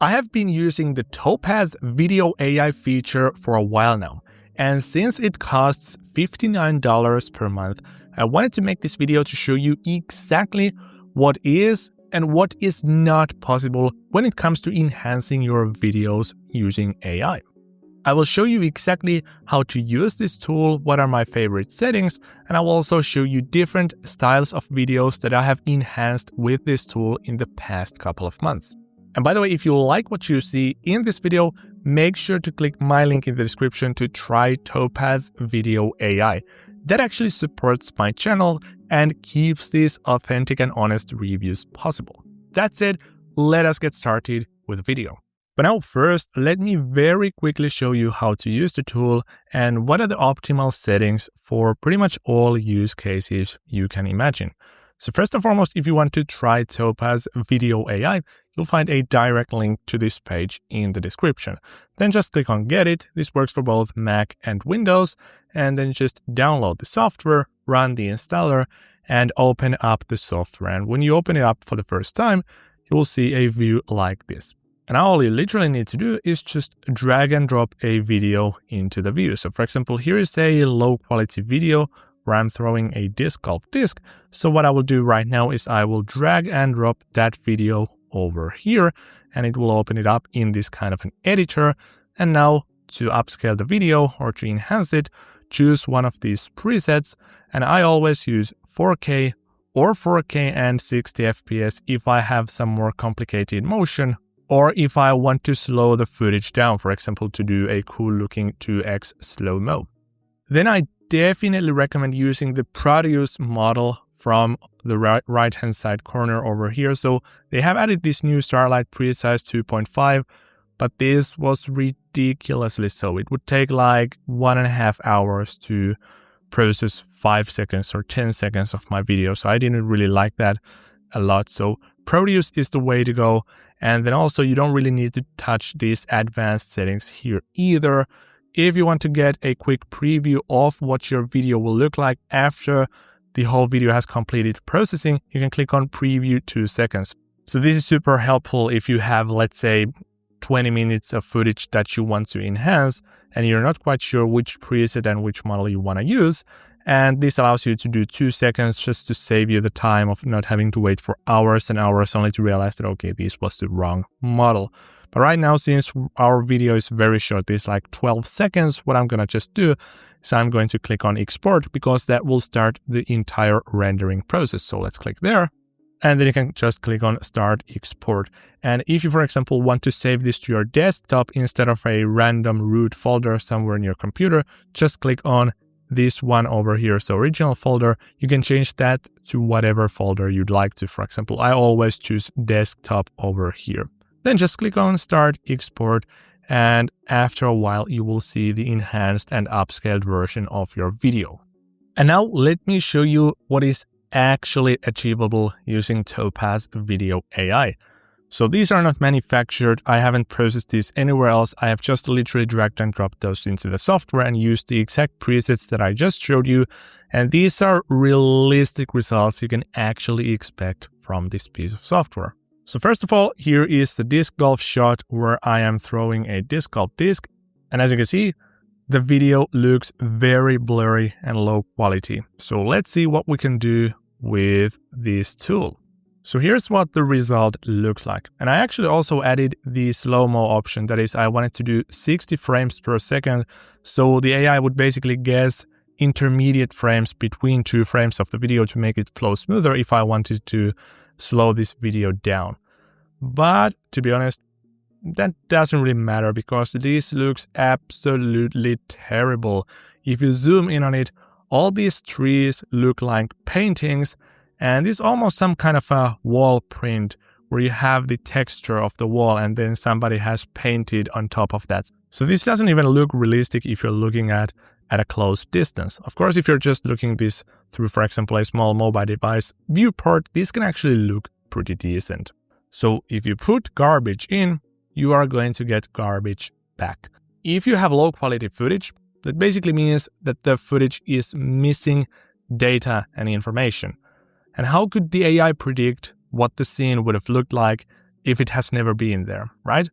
I have been using the Topaz video AI feature for a while now, and since it costs $59 per month, I wanted to make this video to show you exactly what is and what is not possible when it comes to enhancing your videos using AI. I will show you exactly how to use this tool, what are my favorite settings, and I will also show you different styles of videos that I have enhanced with this tool in the past couple of months. And by the way, if you like what you see in this video, make sure to click my link in the description to try Topaz Video AI. That actually supports my channel and keeps these authentic and honest reviews possible. That said, let us get started with the video. But now first, let me very quickly show you how to use the tool and what are the optimal settings for pretty much all use cases you can imagine. So first and foremost, if you want to try Topaz Video AI, you'll find a direct link to this page in the description. Then just click on Get It. This works for both Mac and Windows. And then just download the software, run the installer, and open up the software. And when you open it up for the first time, you will see a view like this. And all you literally need to do is just drag and drop a video into the view. So for example, here is a low quality video where I'm throwing a disc golf disc. So what I will do right now is I will drag and drop that video over here and it will open it up in this kind of an editor. And now to upscale the video or to enhance it, choose one of these presets. And I always use 4K or 4K and 60 FPS if I have some more complicated motion or if I want to slow the footage down, for example, to do a cool looking 2x slow-mo. Then I definitely recommend using the Proteus model from the right-hand side corner over here. So they have added this new Starlight Precise 2.5, but this was ridiculously slow. It would take like 1.5 hours to process 5 seconds or 10 seconds of my video. So I didn't really like that a lot. So Proteus is the way to go. And then also you don't really need to touch these advanced settings here either. If you want to get a quick preview of what your video will look like after the whole video has completed processing, you can click on preview 2 seconds. So this is super helpful if you have, let's say, 20 minutes of footage that you want to enhance and you're not quite sure which preset and which model you want to use. And this allows you to do 2 seconds just to save you the time of not having to wait for hours and hours only to realize that, okay, this was the wrong model. But right now, since our video is very short, this is like 12 seconds, what I'm going to just do is I'm going to click on export because that will start the entire rendering process. So let's click there. And then you can just click on start export. And if you, for example, want to save this to your desktop instead of a random root folder somewhere in your computer, just click on this one over here. So original folder, you can change that to whatever folder you'd like to. For example, I always choose desktop over here. Then just click on Start Export, and after a while, you will see the enhanced and upscaled version of your video. And now let me show you what is actually achievable using Topaz Video AI. So these are not manufactured. I haven't processed these anywhere else. I have just literally dragged and dropped those into the software and used the exact presets that I just showed you. And these are realistic results you can actually expect from this piece of software. So first of all, here is the disc golf shot where I am throwing a disc golf disc. And as you can see, the video looks very blurry and low quality. So let's see what we can do with this tool. So here's what the result looks like. And I actually also added the slow-mo option. That is, I wanted to do 60 frames per second. So the AI would basically guess intermediate frames between 2 frames of the video to make it flow smoother if I wanted to slow this video down. But to be honest, that doesn't really matter because this looks absolutely terrible. If you zoom in on it, all these trees look like paintings, and it's almost some kind of a wall print where you have the texture of the wall and then somebody has painted on top of that. So this doesn't even look realistic if you're looking at a close distance. Of course, if you're just looking this through, for example, a small mobile device viewport, this can actually look pretty decent. So if you put garbage in, you are going to get garbage back. If you have low quality footage, that basically means that the footage is missing data and information. And how could the AI predict what the scene would have looked like if it has never been there, right?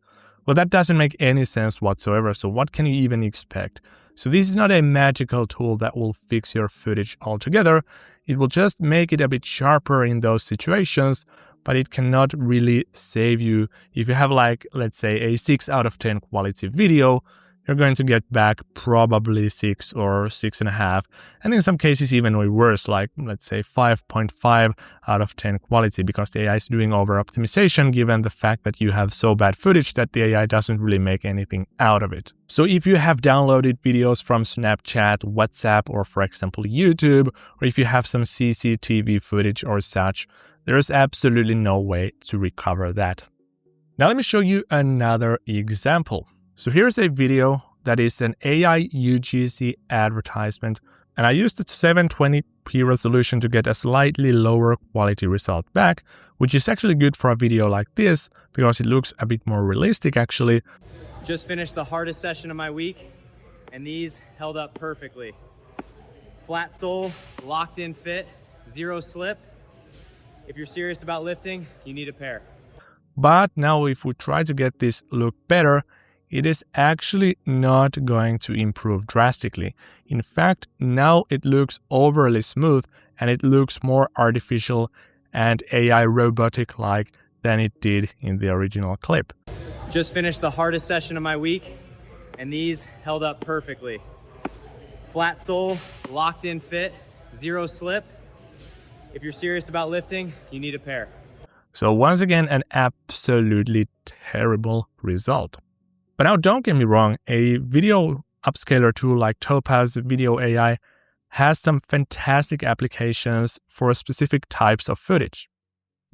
Well, that doesn't make any sense whatsoever. So what can you even expect? So this is not a magical tool that will fix your footage altogether. It will just make it a bit sharper in those situations, but it cannot really save you. If you have like, let's say a 6 out of 10 quality video, you're going to get back probably 6 or 6.5. And in some cases, even way worse, like let's say 5.5 out of 10 quality, because the AI is doing over optimization given the fact that you have so bad footage that the AI doesn't really make anything out of it. So if you have downloaded videos from Snapchat, WhatsApp, or for example, YouTube, or if you have some CCTV footage or such, there's absolutely no way to recover that. Now let me show you another example. So here's a video that is an AI UGC advertisement, and I used the 720p resolution to get a slightly lower quality result back, which is actually good for a video like this because it looks a bit more realistic actually. Just finished the hardest session of my week, and these held up perfectly. Flat sole, locked in fit, zero slip. If you're serious about lifting, you need a pair. But now if we try to get this look better, it is actually not going to improve drastically. In fact, now it looks overly smooth and it looks more artificial and AI robotic-like than it did in the original clip. Just finished the hardest session of my week, and these held up perfectly. Flat sole, locked in fit, zero slip. If you're serious about lifting, you need a pair. So once again, an absolutely terrible result. But now don't get me wrong, a video upscaler tool like Topaz Video AI has some fantastic applications for specific types of footage.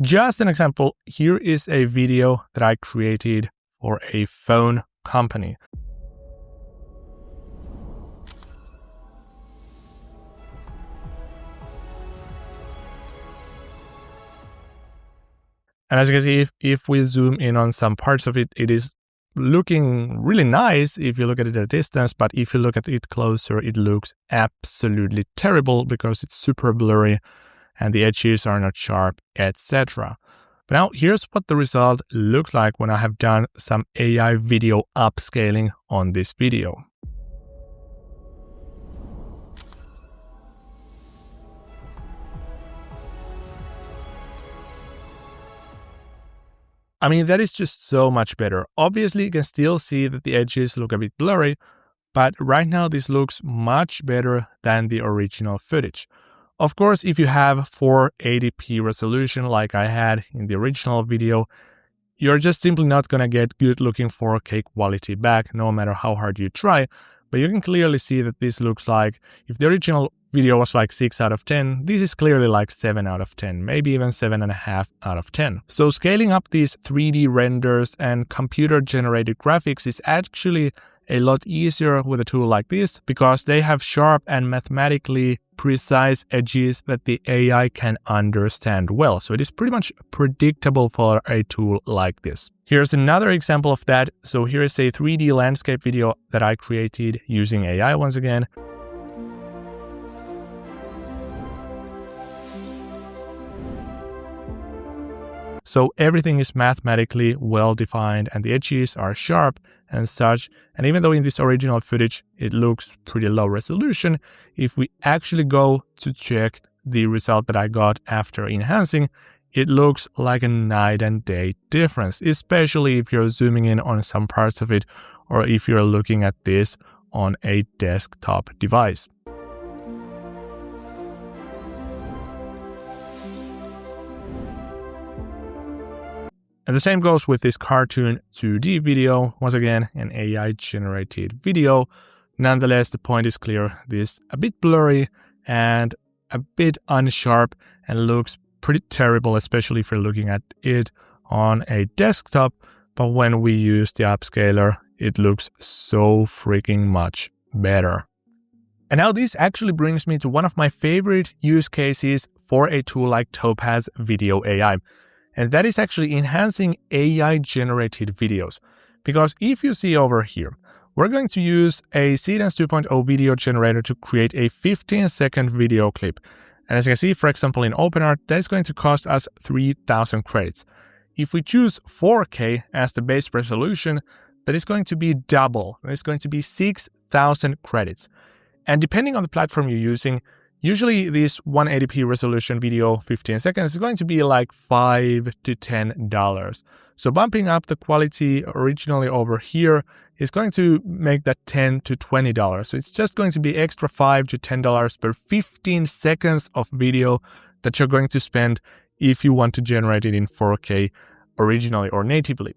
Just an example, here is a video that I created for a phone company. And as you can see, if we zoom in on some parts of it, it is looking really nice if you look at it at a distance, but if you look at it closer, it looks absolutely terrible because it's super blurry and the edges are not sharp, etc. But now here's what the result looks like when I have done some AI video upscaling on this video. I mean, that is just so much better. Obviously, you can still see that the edges look a bit blurry, but right now this looks much better than the original footage. Of course, if you have 480p resolution like I had in the original video, you're just simply not gonna get good looking 4K quality back no matter how hard you try. But you can clearly see that this looks like, if the original video was like 6 out of 10, this is clearly like 7 out of 10, maybe even 7.5 out of 10. So scaling up these 3D renders and computer-generated graphics is actually a lot easier with a tool like this because they have sharp and mathematically precise edges that the AI can understand well. So it is pretty much predictable for a tool like this. Here's another example of that. So here is a 3D landscape video that I created using AI once again. So everything is mathematically well defined and the edges are sharp and such. And even though in this original footage, it looks pretty low resolution, if we actually go to check the result that I got after enhancing, it looks like a night and day difference, especially if you're zooming in on some parts of it or if you're looking at this on a desktop device. And the same goes with this cartoon 2D video, once again, an AI generated video. Nonetheless, the point is clear. This a bit blurry and a bit unsharp and looks pretty terrible, especially if you're looking at it on a desktop. But when we use the upscaler, it looks so freaking much better. And now this actually brings me to one of my favorite use cases for a tool like Topaz Video AI. And that is actually enhancing AI-generated videos. Because if you see over here, we're going to use a Seedance 2.0 video generator to create a 15-second video clip. And as you can see, for example, in OpenArt, that is going to cost us 3,000 credits. if we choose 4K as the base resolution, that is going to be double. It's going to be 6,000 credits. And depending on the platform you're using, usually this 180p resolution video, 15 seconds, is going to be like $5 to $10. So bumping up the quality originally over here is going to make that $10 to $20. So it's just going to be extra $5 to $10 per 15 seconds of video that you're going to spend if you want to generate it in 4K originally or natively.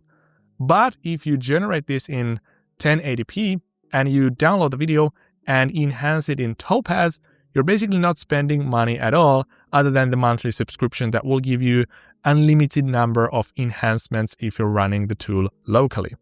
But if you generate this in 1080p and you download the video and enhance it in Topaz, you're basically not spending money at all other than the monthly subscription that will give you unlimited number of enhancements if you're running the tool locally.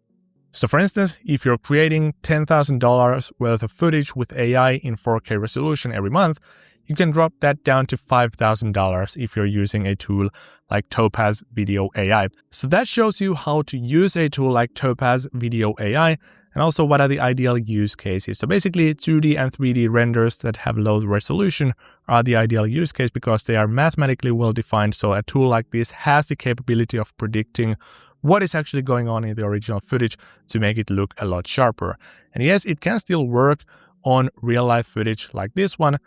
So for instance, if you're creating $10,000 worth of footage with AI in 4K resolution every month, you can drop that down to $5,000 if you're using a tool like Topaz Video AI. So that shows you how to use a tool like Topaz Video AI and also what are the ideal use cases. So basically 2D and 3D renders that have low resolution are the ideal use case because they are mathematically well defined. So a tool like this has the capability of predicting what is actually going on in the original footage to make it look a lot sharper. And yes, it can still work on real life footage like this one,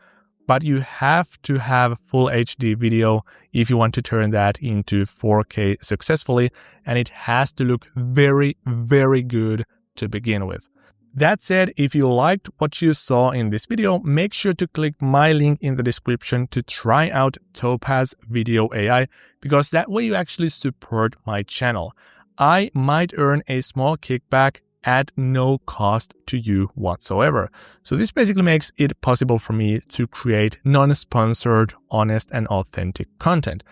but you have to have full HD video if you want to turn that into 4K successfully, and it has to look very, very good to begin with. That said, if you liked what you saw in this video, make sure to click my link in the description to try out Topaz Video AI, because that way you actually support my channel. I might earn a small kickback at no cost to you whatsoever. So this basically makes it possible for me to create non-sponsored, honest and authentic content.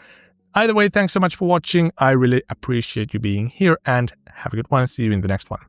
Either way, thanks so much for watching. I really appreciate you being here and have a good one. See you in the next one.